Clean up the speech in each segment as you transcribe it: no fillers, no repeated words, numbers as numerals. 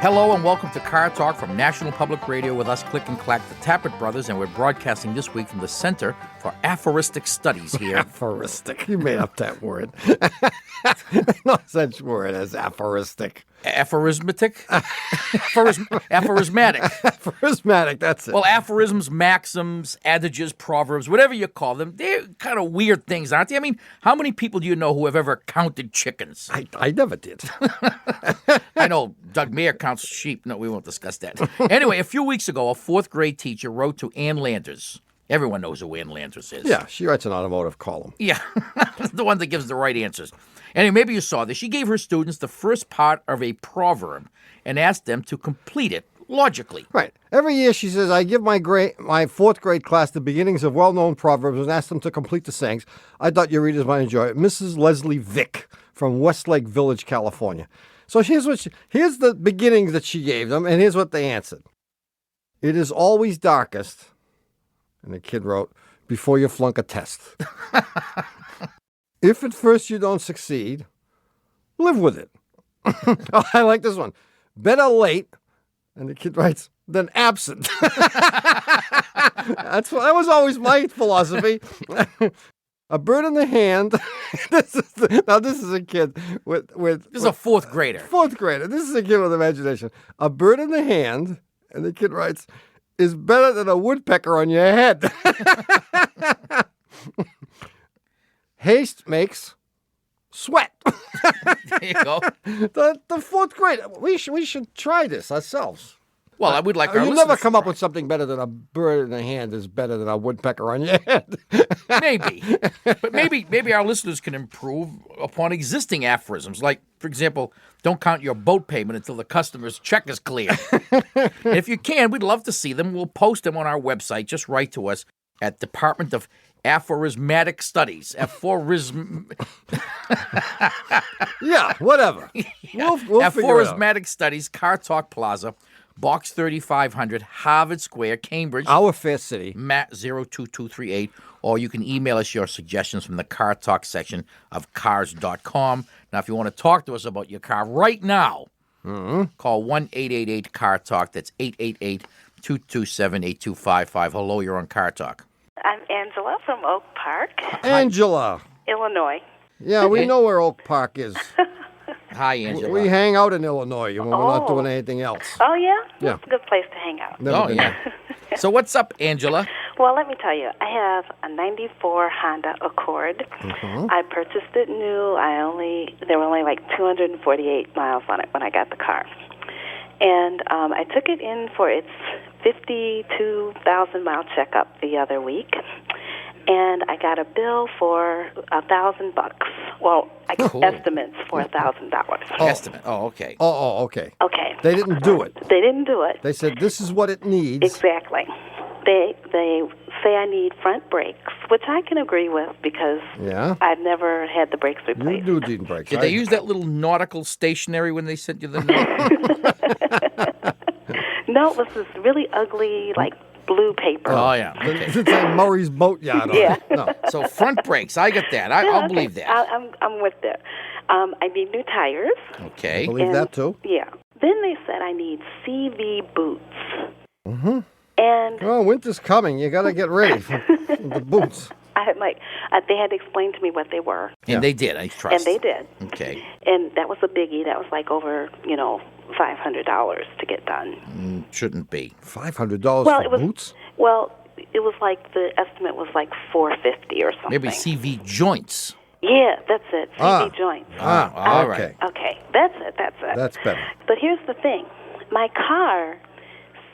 Hello and welcome to Car Talk from National Public Radio with us, Click and Clack, the Tappet Brothers, and we're broadcasting this week from the Center for Aphoristic Studies here. Aphoristic. You made up that word. No such word as aphoristic. Aphorismatic? Aphorismatic. Aphorismatic, that's it. Well, aphorisms, maxims, adages, proverbs, whatever you call them, they're kind of weird things, aren't they? I mean, how many people do you know who have ever counted chickens? I never did. I know Doug Mayer counts sheep. No, we won't discuss that. Anyway, a few weeks ago, a fourth grade teacher wrote to Ann Landers. Everyone knows who Ann Landers is. Yeah, she writes an automotive column. Yeah, the one that gives the right answers. Anyway, maybe you saw this. She gave her students the first part of a proverb and asked them to complete it logically. Right. Every year she says, I give my fourth grade class the beginnings of well-known proverbs and ask them to complete the sayings. I thought your readers might enjoy it. Mrs. Leslie Vick from Westlake Village, California. So here's the beginnings that she gave them, and here's what they answered. It is always darkest, and the kid wrote, before you flunk a test. If at first you don't succeed, live with it. Oh, I like this one. Better late, and the kid writes, than absent. That was always my philosophy. A bird in the hand. This is a kid with This is a fourth grader. Fourth grader. This is a kid with imagination. A bird in the hand, and the kid writes, is better than a woodpecker on your head. Haste makes sweat. There you go. The fourth grade. We should try this ourselves. Well, I would like our You'll listeners never come to up with something better than a bird in the hand is better than a woodpecker on your head. Maybe. But maybe our listeners can improve upon existing aphorisms. Like, for example, don't count your boat payment until the customer's check is clear. And if you can, we'd love to see them. We'll post them on our website. Just write to us at Department of Aphorismatic Studies. Yeah, whatever. We'll figure it out. Aphorismatic Studies, Car Talk Plaza, Box 3500, Harvard Square, Cambridge. Our fair city. Matt 02238. Or you can email us your suggestions from the Car Talk section of cars.com. Now, if you want to talk to us about your car right now, call 1-888-CAR-TALK. That's 888-227-8255. Hello, you're on Car Talk. I'm Angela from Oak Park, Angela. Illinois. Yeah, we know where Oak Park is. Hi, Angela. We hang out in Illinois when we're not doing anything else. Oh, yeah? Yeah. It's a good place to hang out. Never been there. So what's up, Angela? Well, let me tell you, I have a 94 Honda Accord. I purchased it new. There were only like 248 miles on it when I got the car. And I took it in for its 52,000-mile checkup the other week. And I got a bill for $1,000. Well, estimates for $1,000. Estimate. Oh, okay. Oh, okay. Okay. They didn't do it. They didn't do it. They said this is what it needs. Exactly. They say I need front brakes, which I can agree with because I've never had the brakes replaced. You do need brakes. Did they use that little nautical stationery when they sent you the note? No, it was this really ugly, like, blue paper. Oh, yeah. Okay. It's like Murray's Boatyard on it. No. So front brakes, I get that. I'll believe that. I'm with that. I need new tires. Okay. I believe that, too. Yeah. Then they said I need CV boots. Mm-hmm. And winter's coming. You got to get ready for the boots. They had to explain to me what they were. And they did, I trust. And they did. Okay. And that was a biggie. That was like over, $500 to get done. Shouldn't be. $500 for boots? Well, it was like the estimate was like $450 or something. Maybe CV joints. Yeah, that's it. CV joints. All right. Okay, that's it. That's better. But here's the thing. My car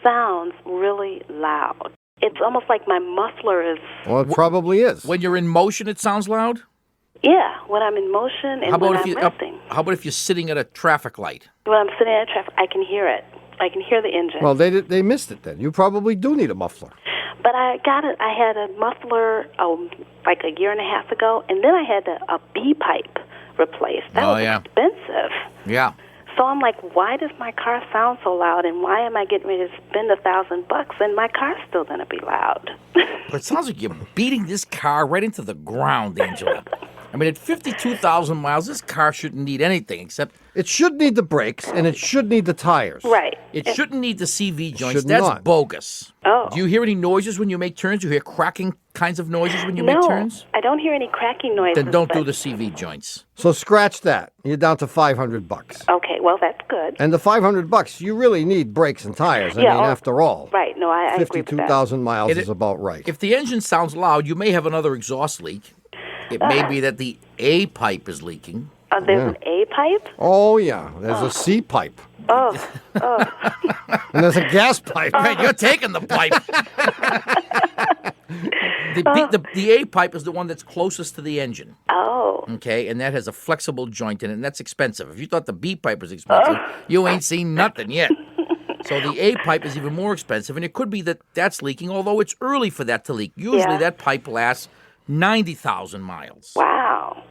sounds really loud. It's almost like my muffler is... Well, it probably is. When you're in motion, it sounds loud? Yeah, when I'm in motion and when I'm resting. How about if you're sitting at a traffic light? When I'm sitting at traffic, I can hear it. I can hear the engine. Well, they missed it then. You probably do need a muffler. But I got it. I had a muffler like a year and a half ago, and then I had a B pipe replaced. That was expensive. Yeah. So I'm like, why does my car sound so loud, and why am I getting ready to spend $1,000, and my car's still going to be loud? But it sounds like you're beating this car right into the ground, Angela. I mean, at 52,000 miles, this car shouldn't need anything except It should need the brakes, and it should need the tires. Right. it shouldn't need the CV joints. should That's not. bogus. Oh. Do you hear any noises when you make turns? You hear cracking kinds of noises when you make No, turns? I don't hear any cracking noises. Then don't do but- the CV joints. So scratch that. You're down to $500. Okay, well, that's good. And the $500, you really need brakes and tires. I Yeah, mean, oh, after all, Right, no, I agree with that. 52,000 miles It- is about right. If the engine sounds loud, you may have another exhaust leak. It may be that the A pipe is leaking. There's an A pipe? Oh, yeah. There's a C pipe. Oh, And there's a gas pipe. Man, you're taking the pipe. The A pipe is the one that's closest to the engine. oh. Okay, and that has a flexible joint in it, and that's expensive. If you thought the B pipe was expensive, you ain't seen nothing yet. So the A pipe is even more expensive, and it could be that that's leaking, although it's early for that to leak. Usually Yeah. that pipe lasts 90,000 miles. Wow.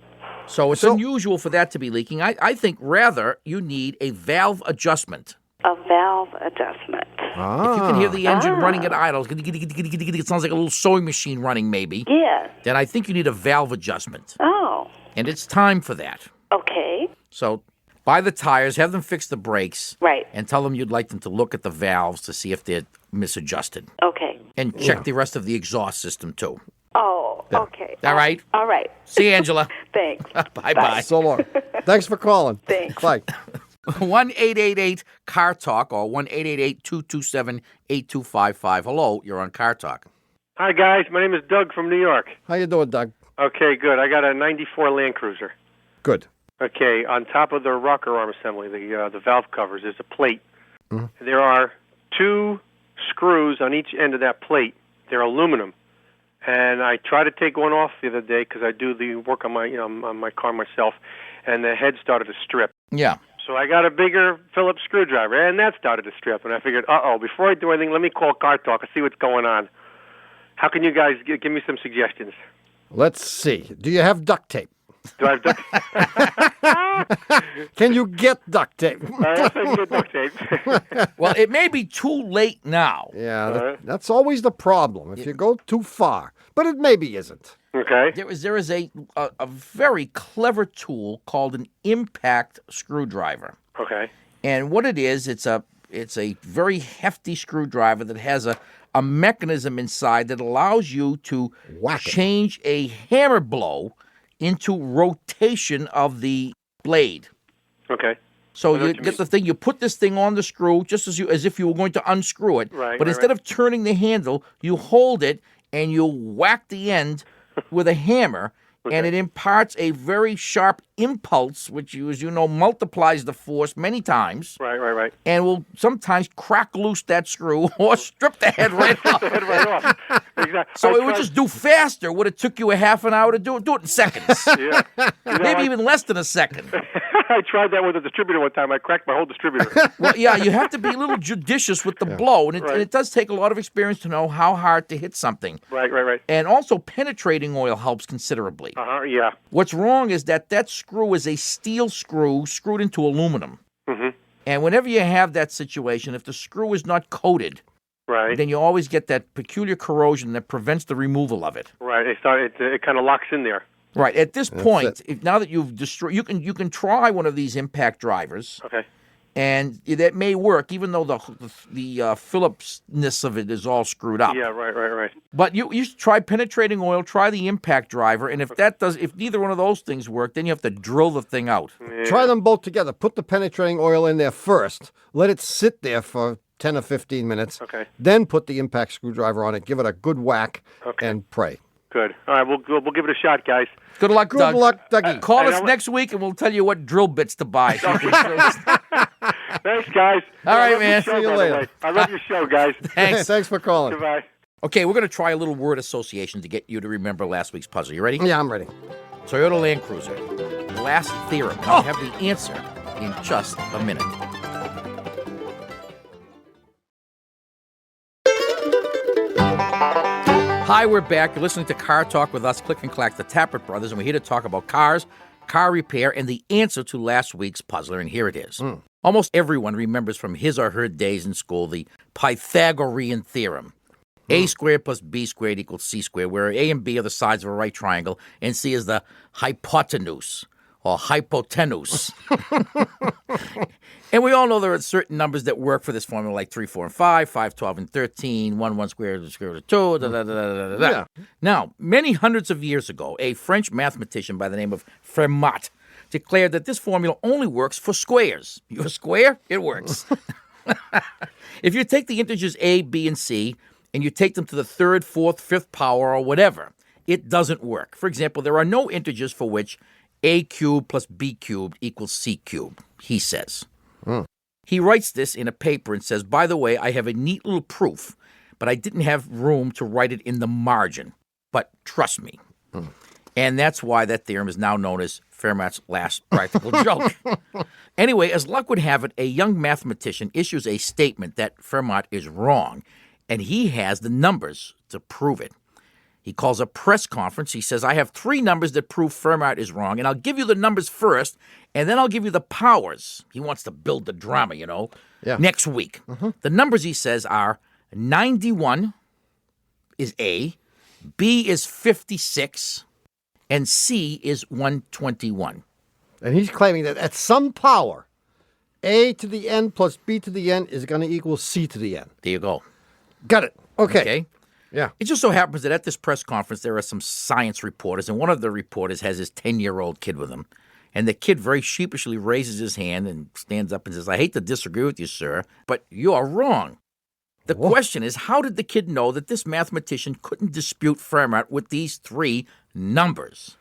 So it's unusual for that to be leaking. I think rather you need a valve adjustment. A valve adjustment. If you can hear the engine running at idle, it sounds like a little sewing machine running maybe, Yes. then I think you need a valve adjustment. Oh, And it's time for that. okay. So buy the tires, have them fix the brakes, Right. and tell them you'd like them to look at the valves to see if they're misadjusted. Okay. And check the rest of the exhaust system too. Oh, okay. All right? All right. See you, Angela. Thanks. Bye-bye. So long. Thanks for calling. Thanks. Bye. 1-888-CAR-TALK or 1-888-227-8255. Hello, you're on Car Talk. Hi, guys. My name is Doug from New York. How you doing, Doug? Okay, good. I got a 94 Land Cruiser. Good. Okay, on top of the rocker arm assembly, the valve covers, there's a plate. There are 2 screws on each end of that plate. They're aluminum. And I tried to take one off the other day because I do the work on my car myself, and the head started to strip. Yeah. So I got a bigger Phillips screwdriver, and that started to strip. And I figured, before I do anything, let me call Car Talk and see what's going on. How can you guys give me some suggestions? Let's see. Do you have duct tape? Do I have duct Can you get duct tape? I can get duct tape. Well, it may be too late now. Yeah, that's always the problem if you go too far. But it maybe isn't. Okay. There is a very clever tool called an impact screwdriver. Okay. And what it is, it's a very hefty screwdriver that has a mechanism inside that allows you to Whack it. change a hammer blow into rotation of the blade. Okay. So know you what you get the thing, you put this thing on the screw just as if you were going to unscrew it. Right, but right, instead right. of turning the handle, you hold it and you whack the end with a hammer, and it imparts a very sharp impulse, which, as you know, multiplies the force many times, Right. and will sometimes crack loose that screw or strip the head right off. Head right off. Exactly. So it would just do faster. Would it took you a half an hour to do it? Do it in seconds. Yeah. Maybe even less than a second. I tried that with a distributor one time. I cracked my whole distributor. Well, yeah, you have to be a little judicious with the blow, and it does take a lot of experience to know how hard to hit something. Right. And also, penetrating oil helps considerably. Yeah. What's wrong is that screw is a steel screw screwed into aluminum. Mm-hmm. And whenever you have that situation, if the screw is not coated, Right. then you always get that peculiar corrosion that prevents the removal of it. Right. It kind of locks in there. Right. At this point, it. now that you've destroyed, you can try one of these impact drivers. Okay. And that may work, even though the Phillips-ness of it is all screwed up. Yeah. Right. But you should try penetrating oil, try the impact driver, and if neither one of those things work, then you have to drill the thing out. Try them both together. Put the penetrating oil in there first. Let it sit there for 10 or 15 minutes. Okay. Then put the impact screwdriver on it. Give it a good whack and pray. Good. All right. We'll give it a shot, guys. Good luck, Good Doug. luck, Dougie. Call And us next week, and we'll tell you what drill bits to buy. So you can show us. Thanks, guys. All right, I love man. your show, See you by the later. way. I love your show, guys. Thanks. Thanks for calling. Goodbye. Okay, we're going to try a little word association to get you to remember last week's puzzle. You ready? Yeah, I'm ready. Toyota Land Cruiser. Last theorem. I have the answer in just a minute. Hi, we're back. You're listening to Car Talk with us, Click and Clack, the Tappert Brothers, and we're here to talk about cars, car repair, and the answer to last week's puzzler, and here it is. Almost everyone remembers from his or her days in school the Pythagorean theorem. A squared plus B squared equals C squared, where A and B are the sides of a right triangle, and C is the hypotenuse or hypotenuse. And we all know there are certain numbers that work for this formula, like 3, 4, and 5, 5, 12, and 13, 1 squared is square root of 2, da, da, da, da, da, da. Yeah. Now, many hundreds of years ago, a French mathematician by the name of Fermat declared that this formula only works for squares. You're a square? It works. If you take the integers A, B, and C, and you take them to the third, fourth, fifth power, or whatever, it doesn't work. For example, there are no integers for which A cubed plus B cubed equals C cubed, he says. He writes this in a paper and says, by the way, I have a neat little proof, but I didn't have room to write it in the margin. But trust me. And that's why that theorem is now known as Fermat's last practical joke. Anyway, as luck would have it, a young mathematician issues a statement that Fermat is wrong, and he has the numbers to prove it. He calls a press conference. He says, I have 3 numbers that prove Fermat is wrong, and I'll give you the numbers first, and then I'll give you the powers. He wants to build the drama, next week. The numbers, he says, are 91 is A, B is 56, and C is 121. And he's claiming that at some power, A to the n plus B to the n is going to equal C to the n. There you go. Got it. Okay. Yeah. It just so happens that at this press conference, there are some science reporters, and one of the reporters has his 10-year-old kid with him. And the kid very sheepishly raises his hand and stands up and says, I hate to disagree with you, sir, but you're wrong. The question is, how did the kid know that this mathematician couldn't dispute Fermat with these 3 numbers?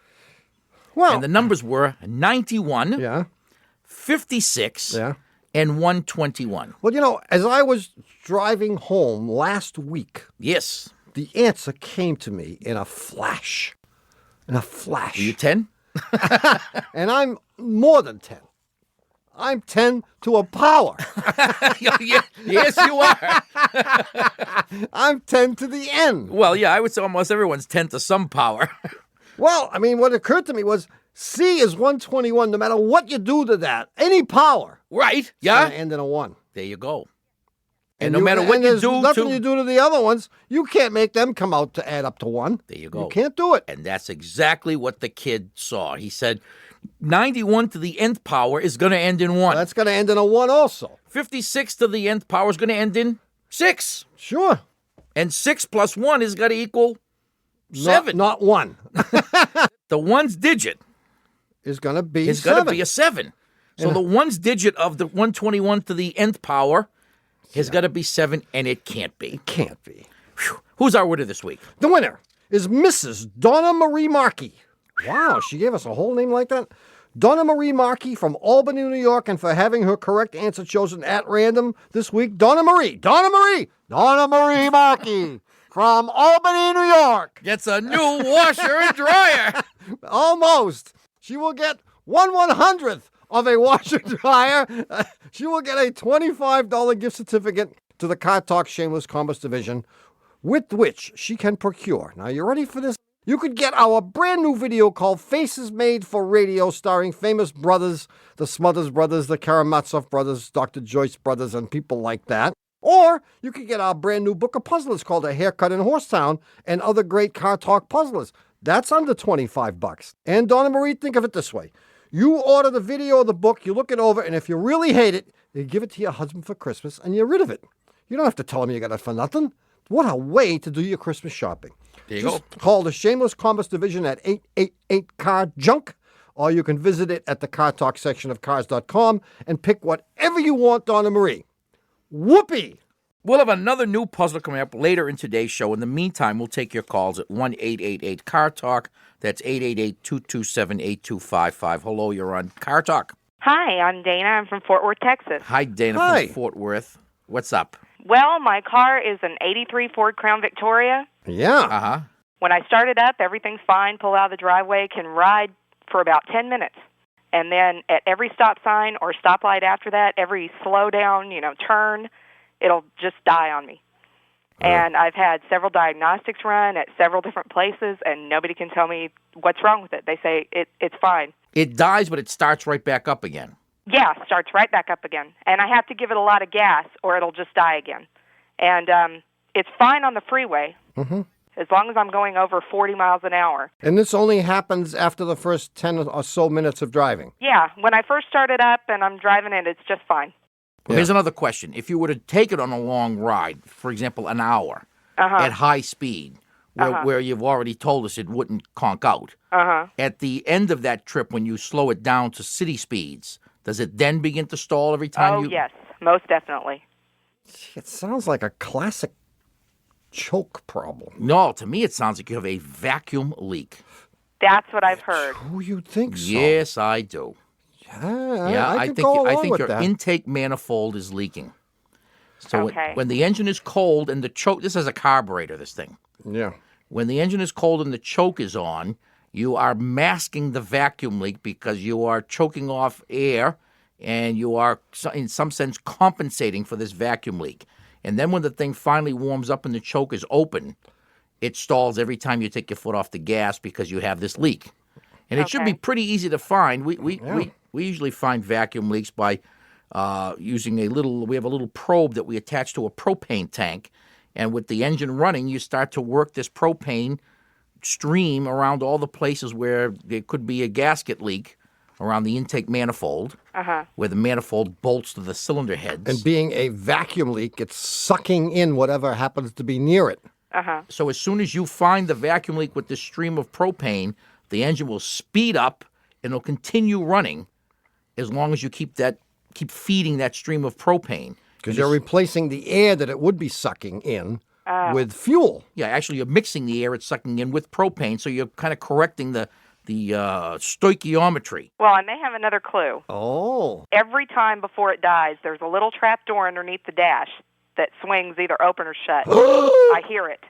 Well, And the numbers were 91, yeah. 56, Yeah. and 121. Well, as I was driving home last week, Yes. the answer came to me in a flash. Were you 10? And I'm more than 10. I'm 10 to a power. Yes, you are. I'm 10 to the n. Well, yeah, I would say almost everyone's 10 to some power. Well, I mean, what occurred to me was C is 121 no matter what you do to that. Any power. Right, It's yeah. gonna end in a 1. There you go. And no matter what you there's do nothing you do to the other ones, you can't make them come out to add up to 1. There you go. You can't do it. And that's exactly what the kid saw. He said 91 to the nth power is going to end in 1. That's going to end in a 1 also. 56 to the nth power is going to end in 6. Sure. And 6 plus 1 is going to equal 7. Not 1. The one's digit Is going to be is 7. going to be a 7. So the one's digit of the 121 to the nth power is going to be 7, and it can't be. Can't be. Whew. Who's our winner this week? The winner is Mrs. Donna Marie Markey. Wow, she gave us a whole name like that? Donna Marie Markey from Albany, New York, and for having her correct answer chosen at random this week, Donna Marie Markey from Albany, New York. Gets a new washer and dryer. Almost. She will get 1/100th of a washer dryer. She will get a $25 gift certificate to the Car Talk Shameless Commerce Division, with which she can procure. Now, you ready for this? You could get our brand new video called Faces Made for Radio, starring famous brothers, the Smothers Brothers, the Karamazov Brothers, Dr. Joyce Brothers, and people like that. Or you could get our brand new book of puzzlers called A Haircut in Horsetown and other great Car Talk puzzlers. That's under $25. And Donna Marie, think of it this way. You order the video or the book, you look it over, and if you really hate it, you give it to your husband for Christmas and you're rid of it. You don't have to tell him you got it for nothing. What a way to do your Christmas shopping. There you Just go. call the Shameless Commerce Division at 888-CAR-JUNK, or you can visit it at the Car Talk section of cars.com and pick whatever you want, Donna Marie. Whoopee! We'll have another new puzzle coming up later in today's show. In the meantime, we'll take your calls at 1-888-CAR-TALK. That's 888-227-8255. Hello, you're on Car Talk. Hi, I'm Dana. I'm from Fort Worth, Texas. Hi, Dana Hi. from Fort Worth. What's up? Well, my car is an 83 Ford Crown Victoria. Yeah. Uh-huh. When I start it up, everything's fine. Pull out of the driveway, can ride for about 10 minutes. And then at every stop sign or stoplight after that, every slow down, turn, it'll just die on me. And I've had several diagnostics run at several different places, and nobody can tell me what's wrong with it. They say it's fine. It dies, but it starts right back up again. Yeah, starts right back up again. And I have to give it a lot of gas or it'll just die again. And It's fine on the freeway. Mm-hmm. As long as I'm going over 40 miles an hour. And this only happens after the first 10 or so minutes of driving? Yeah, when I first started up and I'm driving it, it's just fine. Well, here's another question. If you were to take it on a long ride, for example, an hour, at high speed, where you've already told us it wouldn't conk out, at the end of that trip, when you slow it down to city speeds, does it then begin to stall every time you... Oh, yes, most definitely. It sounds like a classic choke problem. No, to me it sounds like you have a vacuum leak. That's what I've heard. Oh, you think so? Yes, I do. Yeah, I think your intake manifold is leaking. So when the engine is cold and the choke, this is a carburetor, this thing. Yeah. When the engine is cold and the choke is on, you are masking the vacuum leak because you are choking off air and you are, in some sense, compensating for this vacuum leak. And then when the thing finally warms up and the choke is open, it stalls every time you take your foot off the gas because you have this leak. And it should be pretty easy to find. We usually find vacuum leaks by using we have a little probe that we attach to a propane tank. And with the engine running, you start to work this propane stream around all the places where there could be a gasket leak around the intake manifold, where the manifold bolts to the cylinder heads. And being a vacuum leak, it's sucking in whatever happens to be near it. So as soon as you find the vacuum leak with this stream of propane, the engine will speed up and it'll continue running as long as you keep feeding that stream of propane. Because you're replacing the air that it would be sucking in with fuel. Yeah, actually, you're mixing the air it's sucking in with propane, so you're kind of correcting the stoichiometry. Well, I may have another clue. Oh. Every time before it dies, there's a little trap door underneath the dash that swings either open or shut. I hear it.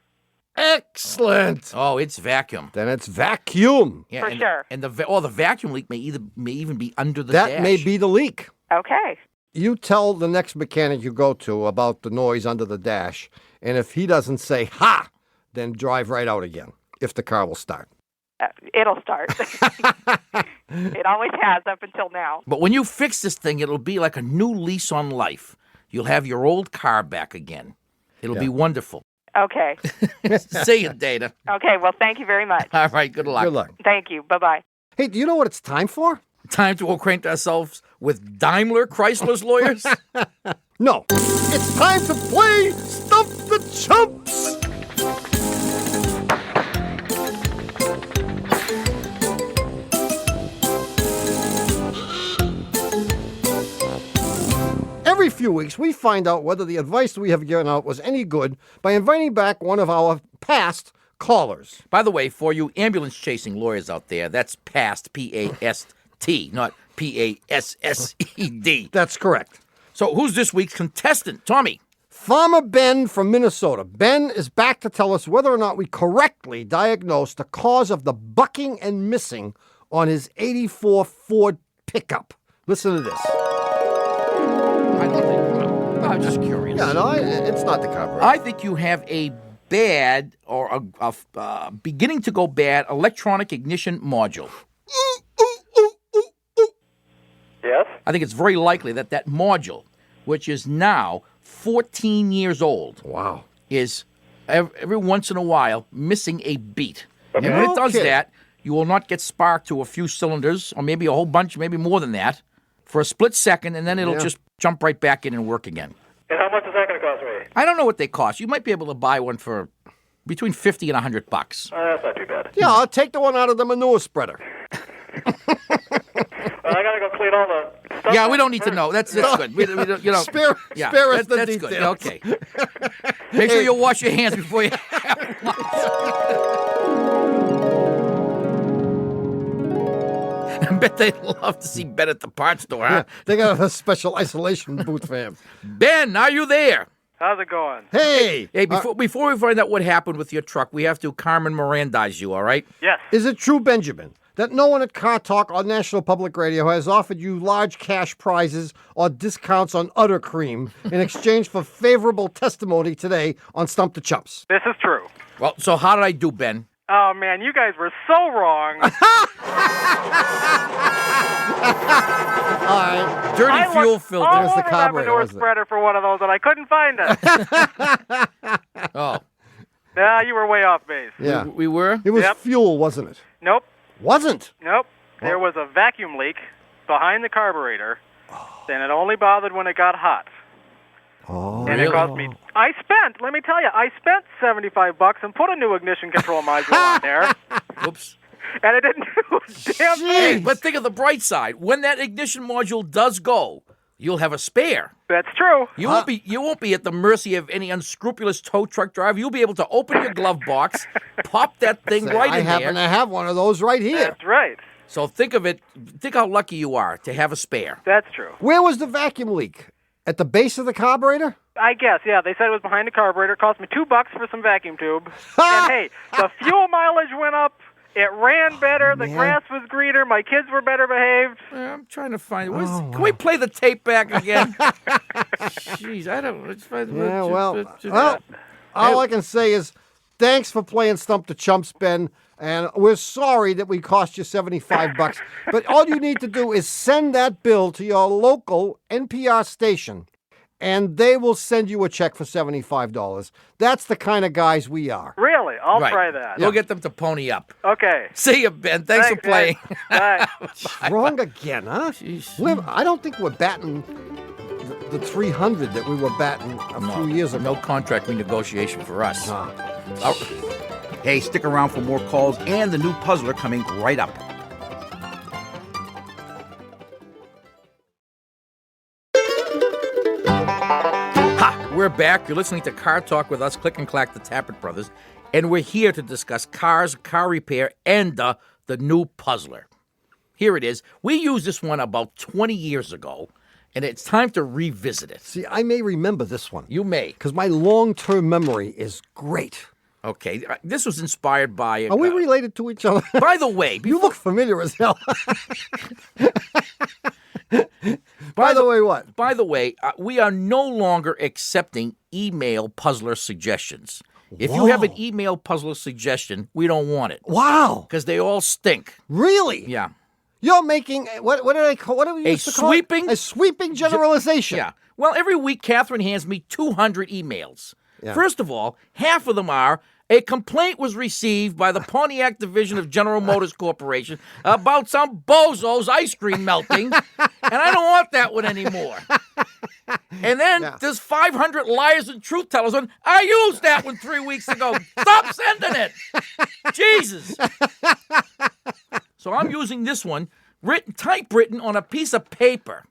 Excellent. Oh, it's vacuum. Then it's vacuum. Yeah, For sure. And the vacuum leak may even be under the dash. dash. That may be the leak. Okay. You tell the next mechanic you go to about the noise under the dash, and if he doesn't say, ha, then drive right out again, if the car will start. It'll start. It always has up until now. But when you fix this thing, it'll be like a new lease on life. You'll have your old car back again. It'll be wonderful. Okay. See you, Data. Okay, well, thank you very much. All right, good luck. Good luck. Thank you. Bye-bye. Hey, do you know what it's time for? Time to acquaint ourselves with Daimler Chrysler's lawyers? No. It's time to play Stump the Chumps! Every few weeks, we find out whether the advice we have given out was any good by inviting back one of our past callers. By the way, for you ambulance-chasing lawyers out there, that's past, P-A-S-T, not P-A-S-S-E-D. That's correct. So who's this week's contestant? Tommy. Farmer Ben from Minnesota. Ben is back to tell us whether or not we correctly diagnosed the cause of the bucking and missing on his 84 Ford pickup. Listen to this. I don't think I'm just curious. Yeah, no, it's not the carburetor. I think you have a bad or a beginning to go bad electronic ignition module. Yes? I think it's very likely that module, which is now 14 years old, Wow. is every once in a while missing a beat. And when it does that, you will not get spark to a few cylinders, or maybe a whole bunch, maybe more than that, for a split second, and then it'll just jump right back in and work again. And how much is that going to cost me? I don't know what they cost. You might be able to buy one for between $50 and $100. That's not too bad. Yeah, I'll take the one out of the manure spreader. Well, I got to go clean all the stuff. Yeah, we don't need to know. That's good. We don't, you know, Spare us the that's details. good. Okay. Make sure you wash your hands before you have lunch. I bet they'd love to see Ben at the parts store, huh? Yeah, they got a special isolation booth for him. Ben, are you there? How's it going? Hey! Hey, before we find out what happened with your truck, we have to Carmen Mirandize you, all right? Yes. Is it true, Benjamin, that no one at Car Talk or National Public Radio has offered you large cash prizes or discounts on udder cream in exchange for favorable testimony today on Stump the Chumps? This is true. Well, so how did I do, Ben? Oh, man, you guys were so wrong. All right. Dirty I fuel looked filter. all There's the over that carburetor, manure wasn't it? spreader for one of those, and I couldn't find it. Oh, Nah, you were way off base. Yeah. we were? It was Yep. fuel, wasn't it? Nope. Wasn't. There was a vacuum leak behind the carburetor, and it only bothered when it got hot. Oh. And Really? it cost me. Let me tell you, I spent $75 and put a new ignition control module on there, Whoops. and it didn't do a damn Hey, thing. but think of the bright side. When that ignition module does go, you'll have a spare. That's true. You won't be at the mercy of any unscrupulous tow truck driver. You'll be able to open your glove box, pop that thing right I in happen there. to have one of those right here. That's right. So think of it. Think how lucky you are to have a spare. That's true. Where was the vacuum leak? At the base of the carburetor? I guess, yeah. They said it was behind the carburetor. It cost me $2 for some vacuum tube. And hey, the fuel mileage went up. It ran better. The man. grass was greener. My kids were better behaved. I'm trying to find. Can we play the tape back again? Jeez, I don't. Yeah, well, all I can say is thanks for playing Stump the Chumps, Ben. And we're sorry that we cost you $75. But all you need to do is send that bill to your local NPR station, and they will send you a check for $75. That's the kind of guys we are. Really? I'll Right. try that. You'll get them to pony up. Okay. See you, Ben. Thanks for playing. Bye. Wrong again, huh? I don't think we're batting the 300 that we were batting a few years ago. No contract renegotiation for us. Hey, stick around for more calls and the new puzzler coming right up. Ha! We're back. You're listening to Car Talk with us, Click and Clack, the Tappert Brothers, and we're here to discuss cars, car repair, and the new puzzler. Here it is. We used this one about 20 years ago, and it's time to revisit it. See, I may remember this one. You may. Because my long-term memory is great. Okay. This was inspired by... Are we related to each other? By the way... You look familiar as hell. By the way, what? By the way, we are no longer accepting email puzzler suggestions. If you have an email puzzler suggestion, we don't want it. Wow. Because they all stink. Really? Yeah. You're making, what do they call, what do we used to call it? A sweeping generalization. Yeah. Well, every week, Catherine hands me 200 emails. Yeah. First of all, half of them are, a complaint was received by the Pontiac division of General Motors Corporation about some bozo's ice cream melting, and I don't want that one anymore. And then there's 500 liars and truth tellers on, I used that one 3 weeks ago. Stop sending it. Jesus. So I'm using this one, typewritten on a piece of paper.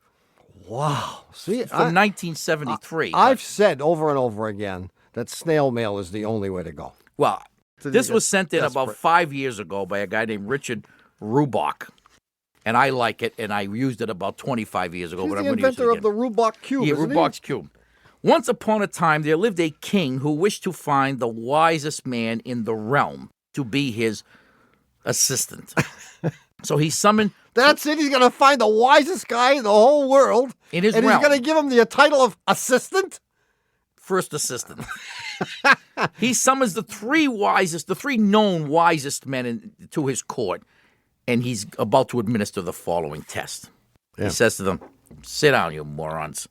Wow. See, From 1973. I've said over and over again that snail mail is the only way to go. Well, this was sent in desperate. about 5 years ago by a guy named Richard Rubach. And I like it, and I used it about 25 years ago. He's but the I'm going to use it inventor again. of the Rubach cube, Yeah, isn't he? Rubach's cube. Once upon a time, there lived a king who wished to find the wisest man in the realm to be his assistant. So he summoned... That's it. He's going to find the wisest guy in the whole world. In his and realm. he's going to give him the title of assistant? First assistant. He summons the three known wisest men to his court, and he's about to administer the following test. He says to them, sit down, you morons.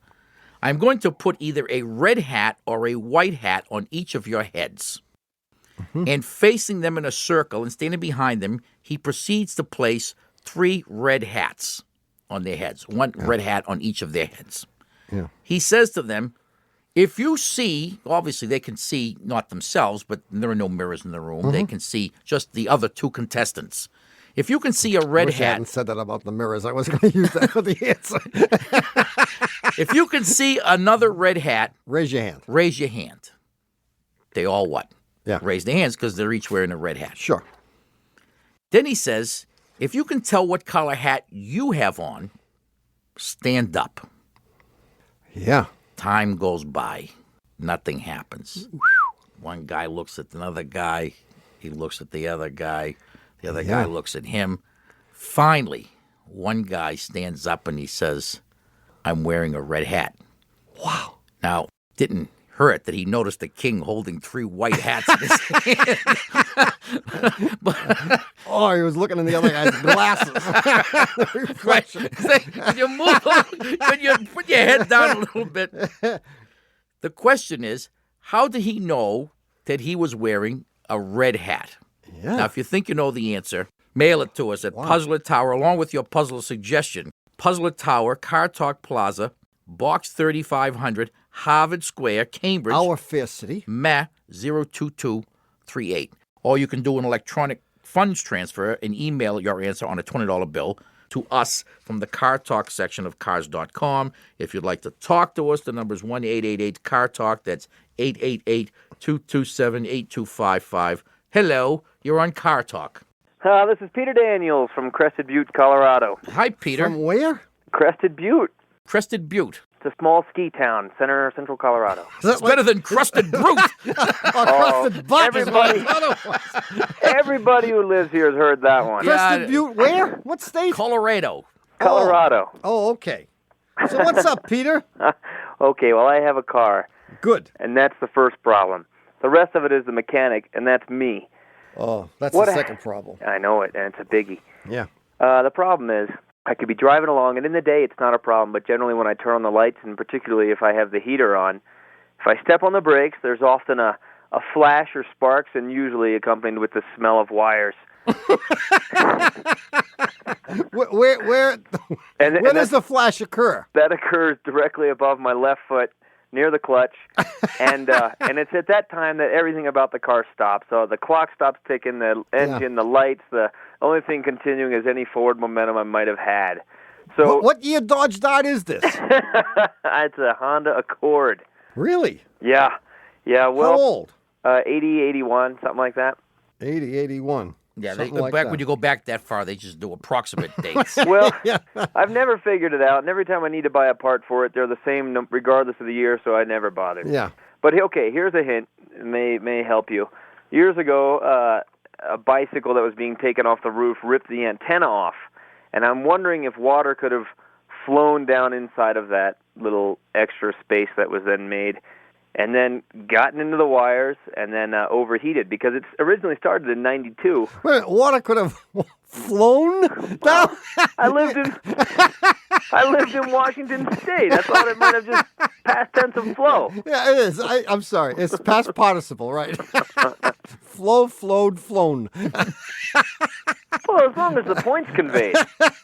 I'm going to put either a red hat or a white hat on each of your heads. And facing them in a circle and standing behind them, he proceeds to place 3 red hats on their heads, one red hat on each of their heads. Yeah. He says to them, if you see, obviously they can see not themselves, but there are no mirrors in the room. They can see just the other 2 contestants. If you can see a red I hat, hadn't said that about the mirrors. I was going to use that for the answer. if you can see another red hat, Raise your hand. raise your hand. They all what? Yeah. Raise their hands because they're each wearing a red hat. Sure. Then he says, if you can tell what color hat you have on, stand up. Yeah. Time goes by. Nothing happens. One guy looks at another guy. He looks at the other guy. The other guy looks at him. Finally, one guy stands up and he says, I'm wearing a red hat. Wow. Now, didn't hurt that he noticed the king holding 3 white hats in his hand. Oh, he was looking in the other guy's glasses. The reflection. When you move, when you put your head down a little bit. The question is, how did he know that he was wearing a red hat? Yeah. Now, if you think you know the answer, mail it to us at Puzzler Tower along with your puzzle suggestion. Puzzler Tower, Car Talk Plaza, Box 3500, Harvard Square, Cambridge. Our fair city. Ma 02238. Or you can do an electronic funds transfer and email your answer on a $20 bill to us from the Car Talk section of cars.com. If you'd like to talk to us, the number is 1-888-CAR-TALK. That's 888-227-8255. Hello, you're on Car Talk. This is Peter Daniels from Crested Butte, Colorado. Hi, Peter. From where? Crested Butte. Crested Butte. It's a small ski town, central Colorado. It's better than Crusted Brute. Crusted Butt is what everybody- I thought it was. Everybody who lives here has heard that one. Crested Butte, where? What state? Colorado. Colorado. Oh, okay. So what's up, Peter? Okay, well, I have a car, Good. and that's the first problem. The rest of it is the mechanic, and that's me. Oh, that's What the a- second problem. I know it, and it's a biggie. Yeah. The problem is, I could be driving along, and in the day it's not a problem, but generally when I turn on the lights, and particularly if I have the heater on, if I step on the brakes, there's often a flash or sparks, and usually accompanied with the smell of wires. Where And does that's- the flash occur? That occurs directly above my left foot, near the clutch, and it's at that time that everything about the car stops. So the clock stops ticking, the engine, the lights. The only thing continuing is any forward momentum I might have had. So What year Dodge Dart is this? it's a Honda Accord. Really? Yeah. How Well, old? 80, 81, something like that. 80, 81. Yeah, Something like back that. when you go back that far, they just do approximate dates. Well, Yeah. I've never figured it out, and every time I need to buy a part for it, they're the same regardless of the year, so I never bothered. Yeah. But okay, here's a hint. It may help you. Years ago, a bicycle that was being taken off the roof ripped the antenna off, and I'm wondering if water could have flown down inside of that little extra space that was then made, and then gotten into the wires, and then overheated, because it's originally started in '92. Wait, water could have flown down? I lived in Washington State. I thought it might have just past tense of flow. Yeah, it is. I'm sorry. It's past participle, right? Flow, flowed, flown. Well, as long as the point's conveyed.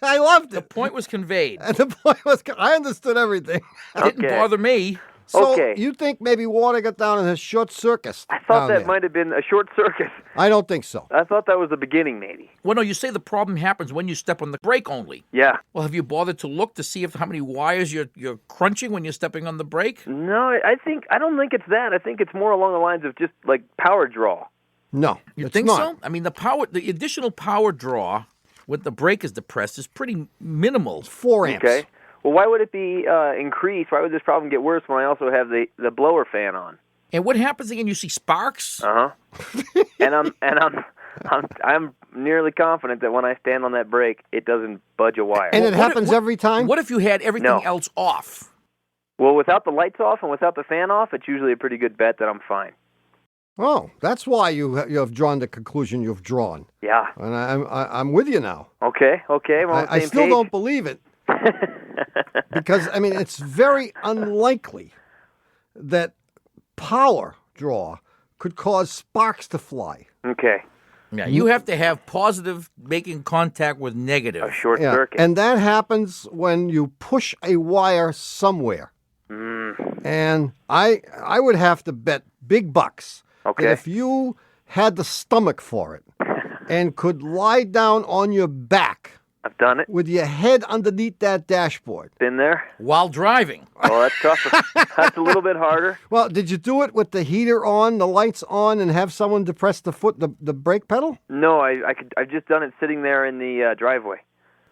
I loved The it. point was conveyed. And the point was, I understood everything. Didn't Okay. bother me. So Okay. you think maybe water got down in a short circuit? I thought down that there. might have been a short circuit. I don't think so. I thought that was the beginning, maybe. Well, no, you say the problem happens when you step on the brake only. Yeah. Well, have you bothered to look to see how many wires you're crunching when you're stepping on the brake? No, I don't think it's that. I think it's more along the lines of just like power draw. No, You it's think not. so? I mean, the additional power draw when the brake is depressed is pretty minimal. 4 amps. Okay. Well, why would it be increased? Why would this problem get worse when I also have the blower fan on? And what happens again? You see sparks? And I'm nearly confident that when I stand on that brake, it doesn't budge a wire. And it happens every time? What if you had everything No. else off? Well, without the lights off and without the fan off, it's usually a pretty good bet that I'm fine. Oh, that's why you have drawn the conclusion you've drawn. Yeah. And I'm with you now. Okay. Well, on the I same still page. don't believe it. Because, I mean, it's very unlikely that power draw could cause sparks to fly. Okay. Yeah, you have to have positive making contact with negative. A short Yeah. circuit. And that happens when you push a wire somewhere. And I would have to bet big bucks Okay. that if you had the stomach for it and could lie down on your back I've done it. with your head underneath that dashboard. Been there. While driving. Oh, that's tougher. That's a little bit harder. Well, did you do it with the heater on, the lights on, and have someone depress the brake pedal? No, I've just done it sitting there in the driveway.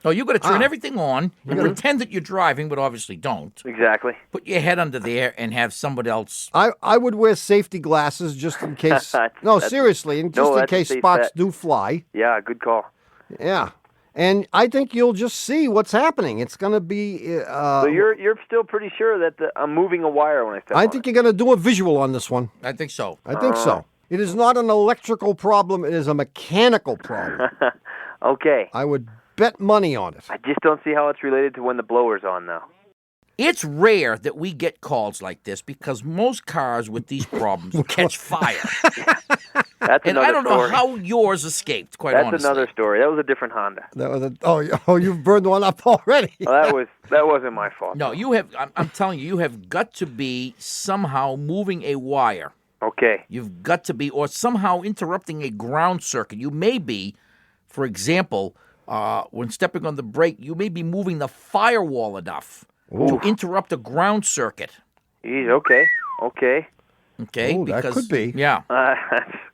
Oh, you got to turn Ah. everything on and pretend that you're driving, but obviously don't. Exactly. Put your head under there and have somebody else. I would wear safety glasses just in case. No, seriously, just in that's a case safe sparks bet. do fly. Yeah, good call. Yeah. And I think you'll just see what's happening. It's going to be... So you're still pretty sure that I'm moving a wire when I step on I think you're going to do a visual on this one. I think so. I think so. It is not an electrical problem. It is a mechanical problem. Okay. I would bet money on it. I just don't see how it's related to when the blower's on, though. It's rare that we get calls like this because most cars with these problems catch fire. That's And another I don't know story. how yours escaped, quite That's honestly. another story. That was a different Honda. That was you've burned one up already. Well, that wasn't my fault. No, you have. I'm telling you, you have got to be somehow moving a wire. Okay. You've got to be, or somehow interrupting a ground circuit. You may be, for example, when stepping on the brake, you may be moving the firewall enough to interrupt a ground circuit. Jeez, okay. Okay, Ooh, that because could be. yeah.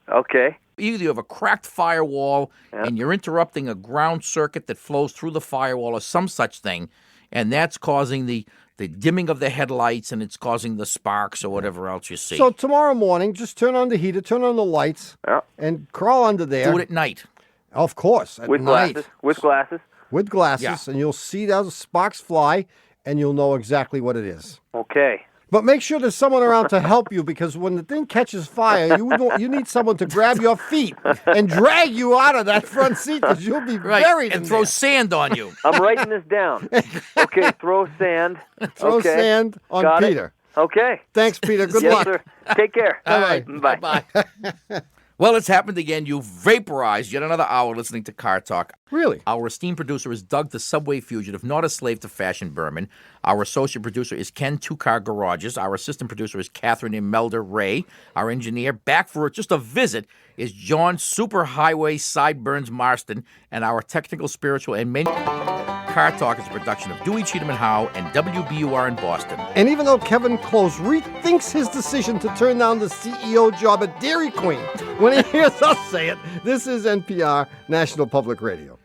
Okay. Either you have a cracked firewall and you're interrupting a ground circuit that flows through the firewall or some such thing, and that's causing the dimming of the headlights and it's causing the sparks or whatever else you see. So tomorrow morning, just turn on the heater, turn on the lights, and crawl under there. Do it at night. Of course, at With night. glasses. With glasses. With glasses, Yeah. and you'll see those sparks fly, and you'll know exactly what it is. Okay. But make sure there's someone around to help you, because when the thing catches fire, you need someone to grab your feet and drag you out of that front seat, because you'll be Right, buried in and throw there. sand on you. I'm writing this down. Okay, throw sand. Throw Okay. sand on Got it. Peter. Okay. Thanks, Peter. Good yes, luck. sir. Take care. All right. Bye. Bye-bye. Well, it's happened again. You vaporized yet another hour listening to Car Talk. Really? Our esteemed producer is Doug, the Subway Fugitive, not a slave to fashion Berman. Our associate producer is Ken, Two Car Garages. Our assistant producer is Catherine Imelda Ray. Our engineer, back for just a visit, is John Superhighway Sideburns Marston. And our technical, spiritual, and many... Car Talk is a production of Dewey, Cheatham and Howe and WBUR in Boston. And even though Kevin Close rethinks his decision to turn down the CEO job at Dairy Queen, when he hears us say it, this is NPR, National Public Radio.